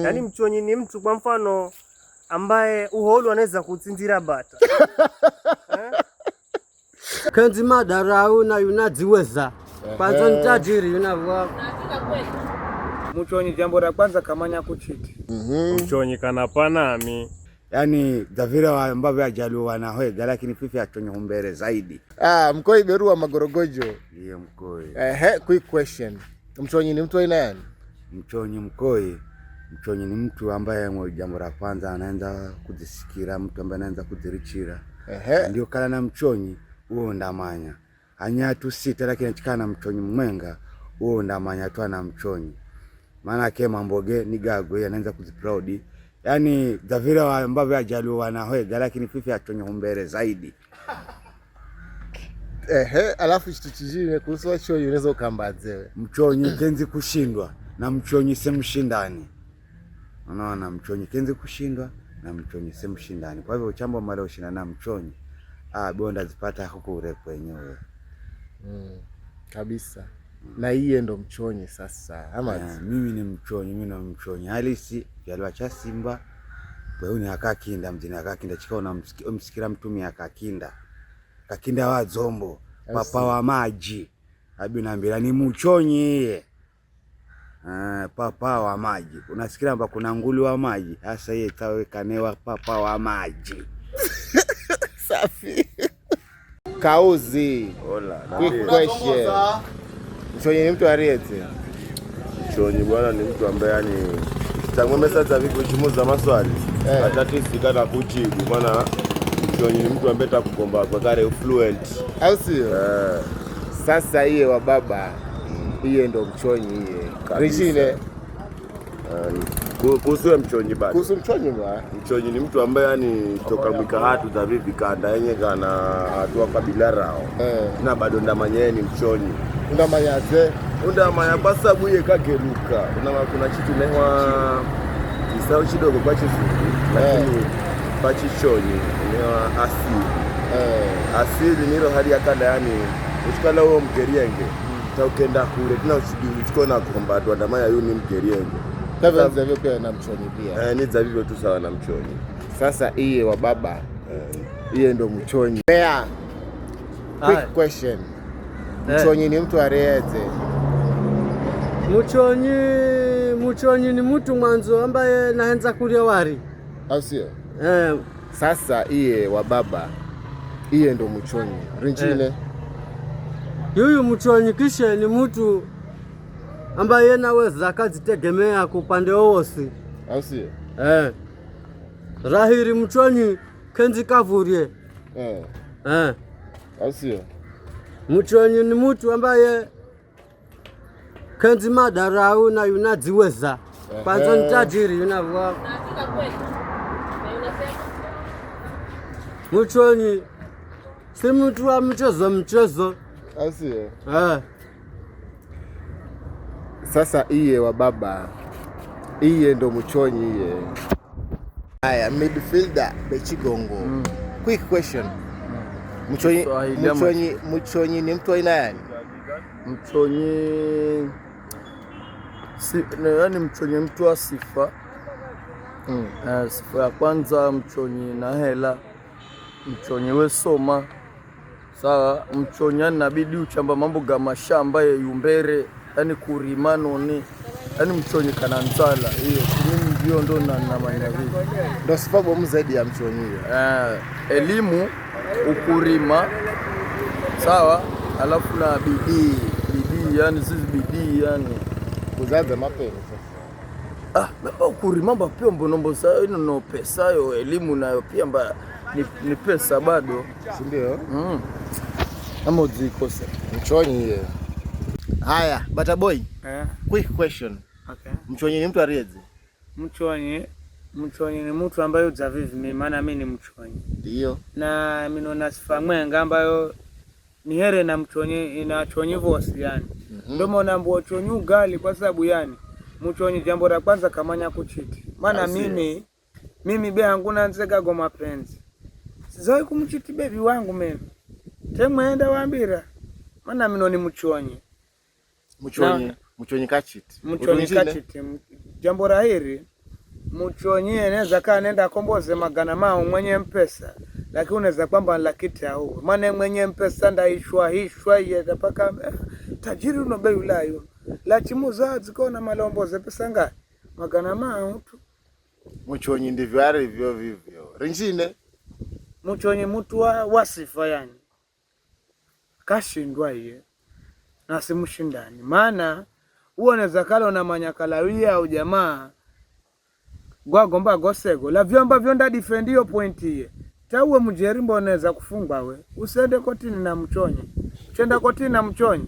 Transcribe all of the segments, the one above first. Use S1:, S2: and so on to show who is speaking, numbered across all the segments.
S1: Yaani mchonyi ni mtu kwa mfano ambaye uholu anaweza kutsinzira bata.
S2: Kenzi madarau na yunadziweza. Kwanza ni tajiri yunavwa.
S1: Mchonyi jambo la kwanza kamanya kuchiti. Mchonyi kanapana ami.
S3: Yaani davira ambavyo ajalu wanahwega lakini fifi achonye humbere zaidi.
S4: Mkoi berua magorogojo.
S3: Ndiye mkoi.
S4: Quick question. Mchonyi ni mtu aina gani?
S3: Mchonyi mkoi. Mchonyi ni mtu ambaye mwa jambo la kwanza anaanza kujisikira, mtu ambaye anaanza kudirichira. Ndio kala na mchonyi huo ndamanya. Anyatu sita lakini chikana mchonyi mwenga huo ndamanya tu ana mchonyi. Maana kema mboge ni gago anaanza kuziproudi. Yaani davira ambavyo ajalu wanahwega lakini fifi achonye humbere zaidi.
S4: Alafu kitu kingine kuhusu mchonyi unaweza ukambazewe.
S3: Mchonyi kenzi kushindwa na mchonyi semshindani. Unaona mchonyi kenzi kushindwa na mchonyi semshindani. Kwa hivyo chambo mara ushina na mchonyi bonda zipata huko ure kwenyewe.
S4: Kabisa. Na hiye ndo mchonyi sasa.
S3: Mimi ni mchonyi, mimi na mchonyi. Halisi yalwa cha Simba. Wewe ni akakinda mjini akakinda chikao msikira mtumi akakinda. Kakinda wa zombo, papa wa maji. Abi naambia ni mchonyi. Papa wa maji. Unasikira kwamba kuna nguli wa maji. Sasa yeye tawekanewa papa wa maji.
S4: Safi. Kauzi. Quick question. Mchonyi ni mtu ariete.
S5: Mchonyi bwana ni mtu ambaye yani tangombe sasa vipi kuchumuza maswali. Atati sikana kujibu maana mchonyi ni mtu ambaye atakukomba kwa kare fluent.
S4: Au sio? Sasa iye wa baba. Iye ndo mchonyi iye. Rijine.
S5: Kuhusu mchonyi bado.
S4: Kuhusu mchonyi ba.
S5: Mchonyi ni mtu ambaye yani toka mwika hatu za vipi kanda yenye kana hatua kabila rao. Na bado ndamanya ni mchonyi.
S4: Ndamanya ze.
S5: Ndamanya kwa sababu iye kageruka. Kuna kitu newa kisao kidogo kwa chifundi. Lakini kwa chichonyi newa asili. Asili nilo hali ya kanda yani usikala huo mgerienge. Ukenda kule tena usikona kwamba ndamanya yuni mgerienge.
S4: Kama zavyo pia na mchonyi pia.
S5: Ni zavyo tu sawa na mchonyi.
S4: Sasa iye wa baba. Iye ndo mchonyi. Quick question. Mchonyi ni mtu arete.
S2: Mchonyi ni mtu mwanzo ambaye naanza kulia wari.
S4: Au sio? Sasa iye wa baba. Iye ndo mchonyi. Ringine.
S2: Yuyu mchonyi kisha ni mtu ambaye naweza kazitegemea kwa upande wowosi.
S4: Au sio?
S2: Rahiri mchonyi kenzi kavurie.
S4: Au sio?
S2: Mchonyi ni mtu ambaye kenzi madarau na yunadziweza. Kwanza ni tajiri yunavwa. Mchonyi si mtu wa mchezo.
S4: Au sio? Sasa iye wa baba. Iye ndo mchonyi iye. Haya, midfielder Bechigongo. Quick question. Mchonyi ni mtu aina gani?
S6: Mchonyi yani mchonyi mtu wa sifa. Sifa ya kwanza mchonyi na hela. Mchonyi we soma. Sawa, mchonyi inabidi uchamba mambo ga mashamba ya yumbere, yani kurimano ni yani mchonyi kana nzala hiyo. Mimi ndio ndo namanya vipi.
S4: Ndio sababu mzaidi ya mchonyi hiyo.
S6: Elimu, ukurima. Sawa, alafu na bidii yani sisi bidii yani
S4: kuzaza mapema sasa.
S6: Ukurima mapema mbonombo sayo ino pesa yo, elimu nayo pia mba ni pesa bado,
S4: si ndio?
S6: Ama uzikose
S4: mchonyi hiyo. Haya, Bata Boy. Quick question.
S1: Okay.
S4: Mchonyi ni mtu arieze.
S1: Mchonyi ni mtu ambaye uzavivi mimi maana mimi ni mchonyi.
S4: Ndio.
S1: Na mimi nina sifa mwenga ambayo ni here na mchonyi inachonyi vosi yani. Ndio maana mbo chonyi ugali kwa sababu yani mchonyi jambo la kwanza kamanya kuchiti. Maana mimi be hanguna nzega go mapenzi. Sizoi kumchiti baby wangu mimi. Temwenda wambira. Maana mimi ni mchonyi.
S4: Mchonyi kachiti.
S1: Jambo la heri mchonyi anaweza kaa nenda komboze magana mao mwenye mpesa, lakini unaweza kwamba lakiti au maana mwenye mpesa ndaishwa yeye paka tajiri unobe ulayo la chimuza zikona malomboze pesa ngapi magana mao tu.
S4: Mchonyi ndivyo ari vivyo ringine
S1: mchonyi mtu wa sifa yani kashindwa yeye na simushindani, maana uoneza kala na manyakalawia au jamaa gwagomba gosego la vyomba vyonda defend hiyo point ye tawe mjerimbo unaweza kufungwa we usende kotini na mchonyi chenda kotini na mchonyi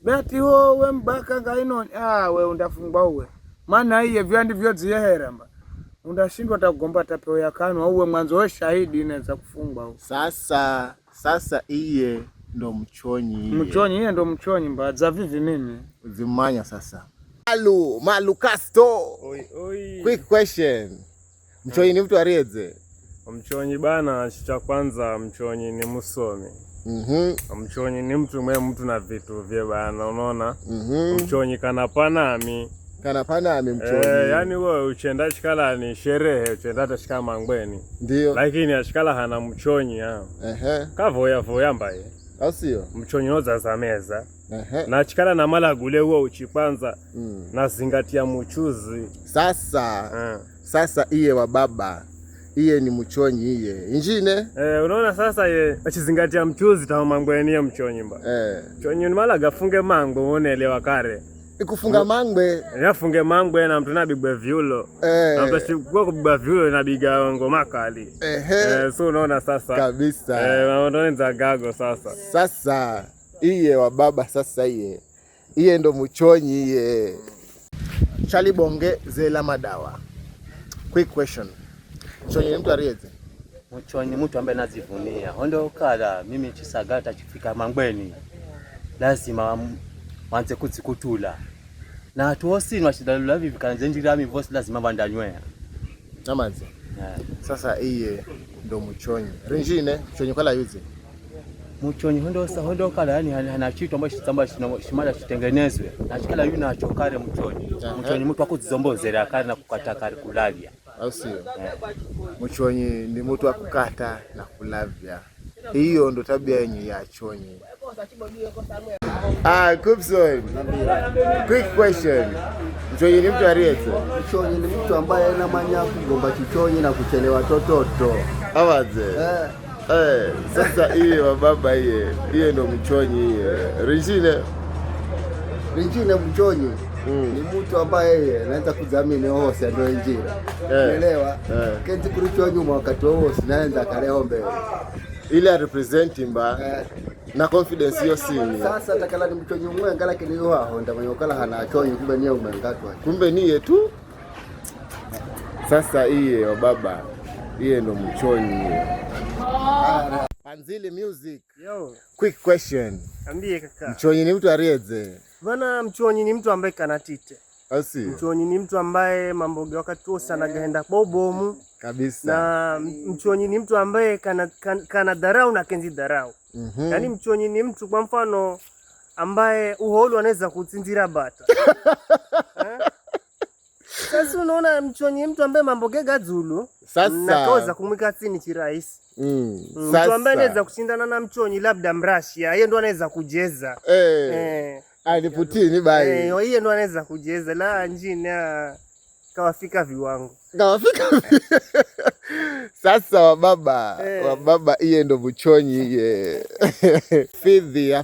S1: beti ho we mbaka ngaino we undafungwa uwe, maana iye vyandi vyozi yeheramba undashindwa takugomba tapeo ya kanwa uwe mwanzo we shahidi inaweza kufungwa uwe.
S4: Sasa iye ndo mchonyi
S1: iye ndo mchonyi mbaza vivi mimi
S4: zimanya sasa. Malu Casto.
S6: Oi.
S4: Quick question. Mchonyi ni mtu arieze?
S6: Mchonyi bana, cha kwanza mchonyi ni musomi. Mchonyi ni mtu mtu na vitu vye bana, unaona? Mchonyi kanapanami mchonyi. Yani wewe uchenda chikala ni sherehe, uchenda tashika mangweni. Ndio. Lakini ashikala hana mchonyi hao. Kavoya mbaye.
S4: Au sio?
S6: Mchonyi noza za meza. Na chikala na mala gule huo uchipanza na zingatia mchuzi.
S4: Sasa iye wa baba iye ni mchonyi iye injine
S6: unaona sasa ye achizingatia mchuzi tawo mangweni ya mchonyi mba mchonyi ni mala gafunge mangwe uonelewa kare
S4: ikufunga mangwe
S6: yafunge mangwe na mtu nabigwe vyulo na mtu ashikwa kubigwa vyulo na biga ngoma kali so unaona sasa
S4: kabisa
S6: unaona gago
S4: sasa iye wa baba sasa iye ndo mchonyi iye. Chali bonge zela madawa. Quick question. Mchonyi ni mtu arieze?
S2: Mchonyi ni mtu ambaye nazivunia. Hondo kala mimi chisagata chifika mangweni lazima wanze kutsikutula na atuosi nwashidalula vivi kanze njirami vosi lazima bandanywea
S4: namanzi sasa iye ndo mchonyi ringine mchonyi kala yuzi
S2: mchonyi hondo kala yani hana chitu ambacho shimala chitengenezwe na chikala yuna achokare mchonyi mtu akuzizombozera kale na kukata kale kulavya
S4: au sio? Mchonyi ni mtu akukata na kulavya, hiyo ndo tabia yenye ya chonyi. Kupson, quick question. Mchonyi ni mtu ariete?
S2: Mchonyi ni mtu ambaye anamanya kugomba chichonyi na kuchelewa tototo
S4: awaze sasa hiye wa baba hiye ndo mchonyi hiye.
S2: Ringine mchonyi ni mtu ambaye anaanza kudhamini hose ndio njira. Unaelewa? Kenti kulicho nyuma wakati hose naanza kaleo mbele.
S4: Ile represent mba na confidence hiyo sini.
S2: Sasa takala ni mchonyi mwenga lakini yo hapo ndamanyokala hana chonyi kumbe niye umengatwa.
S4: Kumbe niye tu. Sasa hiye wa baba hiye ndo mchonyi hiye. Panzili music.
S7: Yo.
S4: Quick question.
S7: Ambie kaka.
S4: Mchonyi ni mtu arieze?
S7: Bana, mchonyi ni mtu ambaye kanatite.
S4: Asi.
S7: Mchonyi ni mtu ambaye mamboge wakati wote anagaenda bobomu
S4: kabisa.
S7: Na mchonyi ni mtu ambaye kana dharau na kenzi dharau. Yaani mchonyi ni mtu kwa mfano ambaye uholu anaweza kutsinzira bata. Sasa unaona mchonyi mtu ambaye mamboge gadzulu
S4: sasa
S7: nakoza kumwika chini kirahisi. Mtu ambaye anaweza kushindana na mchonyi labda Mrashia, yeye ndo anaweza kujeza.
S4: Aliputini bai.
S7: Yeye ndo anaweza kujeza la njini kawafika viwango.
S4: Sasa wa baba iye ndo mchonyi iye.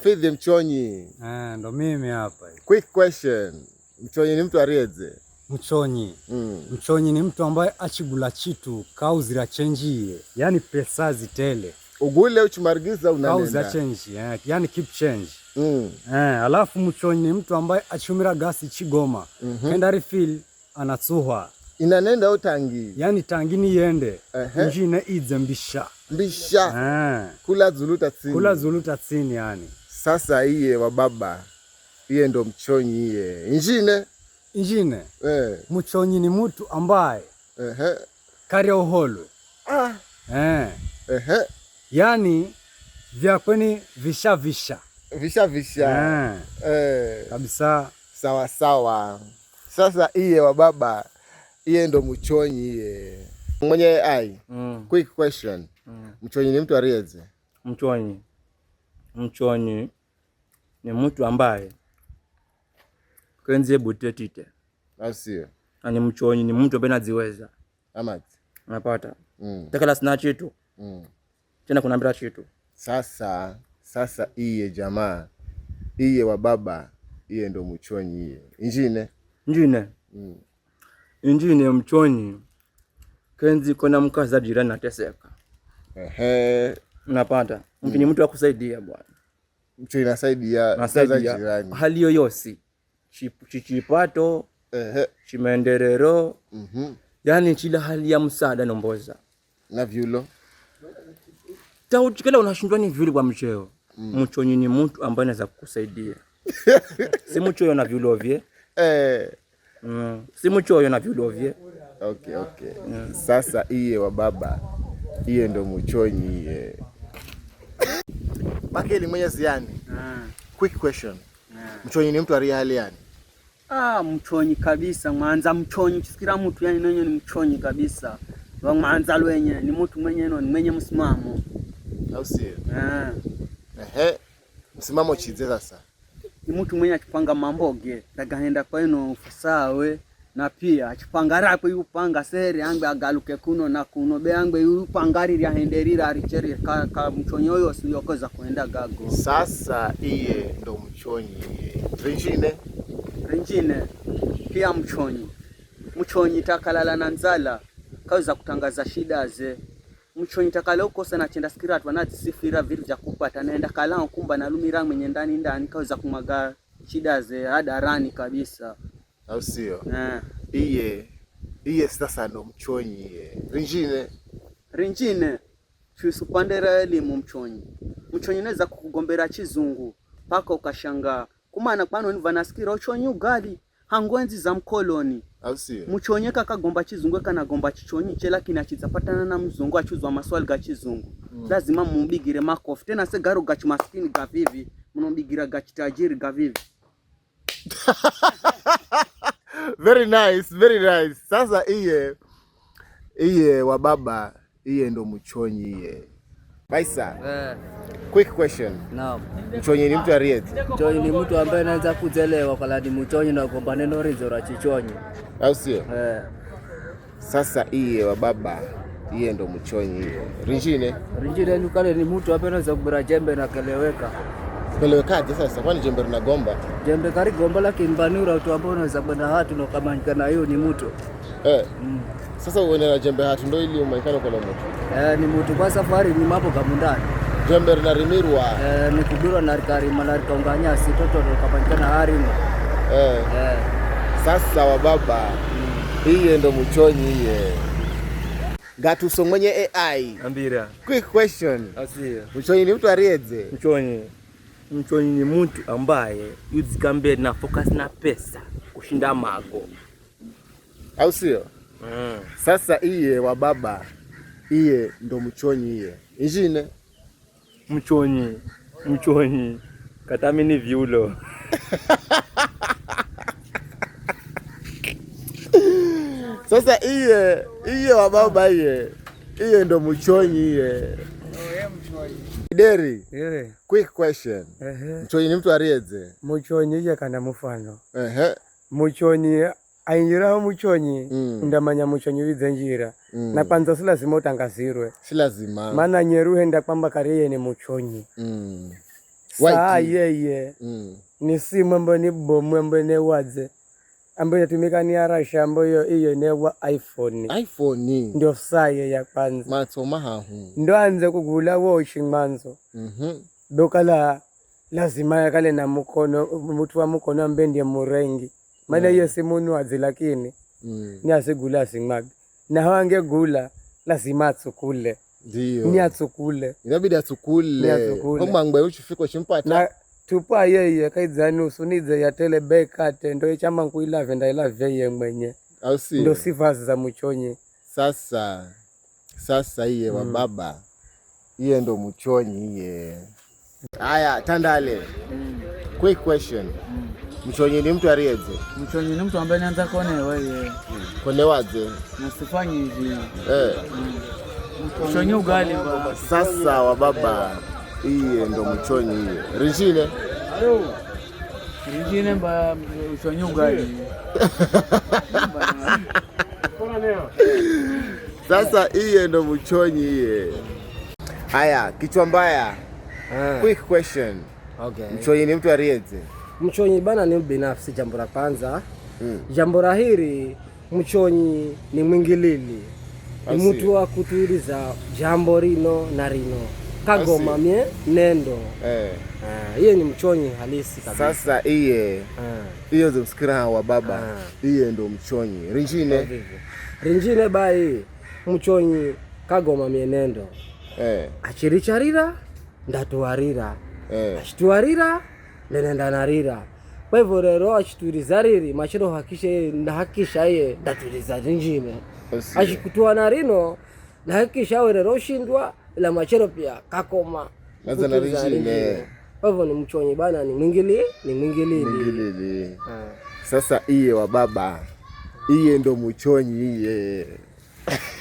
S4: Fidhi mchonyi.
S8: Ndo mimi hapa.
S4: Quick question. Mchonyi ni mtu arieze?
S8: Mchonyi ni mtu ambaye achigula chitu kauzira chenjiye, yani pesa zitele
S4: ugule uchimargiza unanenda
S8: kauza chenji, yani keep change. Alafu mchonyi ni mtu ambaye achumira gasi chigoma kenda refill anatsuhwa
S4: inanenda utangi,
S8: yani tangi ni yende njine idze mbisha kula zuluta tsini yani.
S4: Sasa iye wa baba iye ndo mchonyi iye
S8: injine mchonyi ni mtu ambaye kari uholwe yani vyakweni visha
S4: kabisa. Sawa. Sasa iye wa baba iye ndo mchonyi iye. Mwenye ai. Quick question. Mchonyi ni mtu arieze?
S6: Mchonyi ni mtu ambaye kenzie butetite.
S4: Au sio?
S6: Ani mchonyi ni mtu ambaye anaziweza.
S4: Amati.
S6: Unapata? Takala sina chitu. Tena kuna mbira chitu.
S4: Sasa iye jamaa. Iye wa baba, iye ndo mchonyi iye.
S6: Injine mchonyi kenzi kona mkaza jirani ateseka. Unapata? Mchonyi mtu akusaidia bwana.
S4: Mchonyi nasaidia jirani.
S6: Hali yoyosi. Chipato, chimenderero. Yani chila hali ya msaada nomboza.
S4: Na vyulo.
S6: Chikela unashindwa ni vyulo kwa mcheo. Mchonyi ni mtu ambaye anaweza kukusaidia. Si mchoyo na vyulo vye. Si mchoyo na vyulo vye.
S4: Okay. Sasa iye wa baba, iye ndo mchonyi iye. Bakeli mwenye ziani. Quick question. Mchonyi ni mtu aria hali yani?
S9: Mchonyi kabisa. Mwanza mchonyi. Chisikira mtu yani nenye ni mchonyi kabisa. Wa mwanza lwenye ni mtu mwenye mwenye msimamo.
S4: Au sio? Msimamo chize sasa.
S9: Ni mtu mwenye akipanga mamboge. Dagahenda kwa ino ufasawe. Na pia achipanga rapo yupanga seri angbe agaluke kuno na kuno be angbe yupangari ya henderira aricheri ka mchonyi oyo siyokoza kuenda gago.
S4: Sasa iye ndo mchonyi iye. Ringine
S9: pia mchonyi takalala na nzala kaweza kutangaza shida ze. Mchonyi takala ukosa na chenda skiratu wanazisifira vitu vya kupata naenda kalao kumba na lumira mwenye ndani kaweza kumaga shida ze hadarani kabisa.
S4: Au sio? Iye sasa ndo mchonyi iye.
S9: Ringine chuisupandera elimu mchonyi neza kukugombera chizungu paka ukashangaa kumana kwano ni vanaskira uchonyi ugali hangwenzi za mkoloni.
S4: Au sio?
S9: Mchonyi kakagomba chizungu kana gomba chichonyi chela kinachizapatana na mzungu achuzwa maswali ga chizungu. Lazima mumbigire makofi tena se garo gachi maskini gavivi munombigira gachi tajiri gavivi.
S4: Very nice. Sasa iye wa baba, iye ndo mchonyi iye. Baisa. Quick question.
S10: Naam.
S4: Mchonyi ni mtu arieti?
S10: Mchonyi ni mtu ambaye anaweza kuzelewa kwa ni mchonyi na kwamba neno rizo la chichonyi.
S4: Au sio? Sasa iye wa baba, iye ndo mchonyi iye. Ringine
S10: ni kale ni mtu ambaye anaweza kubira jembe na keleweka.
S4: Kelewekaje sasa? Kwani jembe na gomba?
S10: Jembe kari gomba lakini banura watu ambao wanaweza kwenda hatu na kama nikana hiyo ni mtu.
S4: Sasa uone na jembe hatu ndo ili umaikana kwa mtu.
S10: Ni mtu kwa safari ni mapo kamundani.
S4: Jembe na rimirwa.
S10: Ni kudura na rikari malarika unganyasi toto kama nikana harimo.
S4: Sasa wa baba, iye ndo mchonyi iye. Gatuso mwenye AI.
S6: Ambira.
S4: Quick question.
S6: Asio.
S4: Mchonyi ni mtu arieze?
S6: Mchonyi ni mtu ambaye yuzikambe na focus na pesa kushinda mago.
S4: Au sio? Sasa iye wa baba, iye ndo mchonyi iye. Injine?
S6: Mchonyi katamini vyulo.
S4: Sasa iye wa baba iye ndo mchonyi iye. Deri. Quick question. Mchonyi ni mtu arieze?
S7: Mchonyi iye kana mufano. Mchonyi ainjiraho mchonyi ndamanya mchonyi wizenjira. Na kwanza si lazima utangazirwe.
S4: Si lazima.
S7: Maana nyeruhe nda kwamba kariye ni mchonyi. Saa yeye ni simu ambayo ni bomu ambayo ni waze ambayo inatumika ni arasha ambayo hiyo newa iPhone. Ndio saa ya kwanza.
S4: Matoma hahu.
S7: Ndo anze kugula washing manzo. Dokala lazima yakale na mkono mtu wa mkono ambaye ndiye murengi. Maana hiyo simu ni wazi lakini ni asigula singmabi. Na hawange gula lazima atsukule.
S4: Ndio.
S7: Ni atsukule.
S4: Inabidi atsukule. Kama ngwe uchifiko chimpata.
S7: Na tupa yeye kaizani usunize ya tele bekate ndo chama nkuila venda ila veye mwenye.
S4: Au si?
S7: Ndo sifa za mchonyi.
S4: Sasa iye wa baba. Iye ndo mchonyi iye. Aya, Tandale. Quick question. Mchonyi ni mtu arieze.
S10: Mchonyi ni mtu ambaye anaanza kuonewa yeye.
S4: Kuonewaje?
S10: Nasifanyi hivi. Mchonyi ugali ba.
S4: Sasa wa baba, iye ndo mchonyi iye. Rijine?
S10: Rijine ba mchonyi ugali.
S4: Sasa iye ndo mchonyi iye. Haya, kichwa mbaya. Quick question.
S11: Okay.
S4: Mchonyi ni mtu arieze.
S11: Mchonyi bana ni binafsi, jambo la kwanza. Jambo la hili, mchonyi ni mwingilili. Ni mtu wa kutuliza jambo rino na rino. Kagoma mie nendo. Iye ni mchonyi halisi kabisa.
S4: Sasa iye iyo zimsikira wa baba. Iye ndo mchonyi. Rinjine?
S11: Rinjine bai mchonyi kagoma mie nendo. Achiricharira ndatuarira. Ashituarira lenenda narira. Kwa hivyo rero ashituriza riri machiro hakisha ye ndaturiza rinjine. Ashikutua na rino na hakisha rero shindwa ila machiro pia kakoma
S4: naza na rinjine.
S11: Kwa hivyo ni mchonyi bana, ni mwingilili.
S4: Sasa iye wa baba, iye ndo mchonyi iye.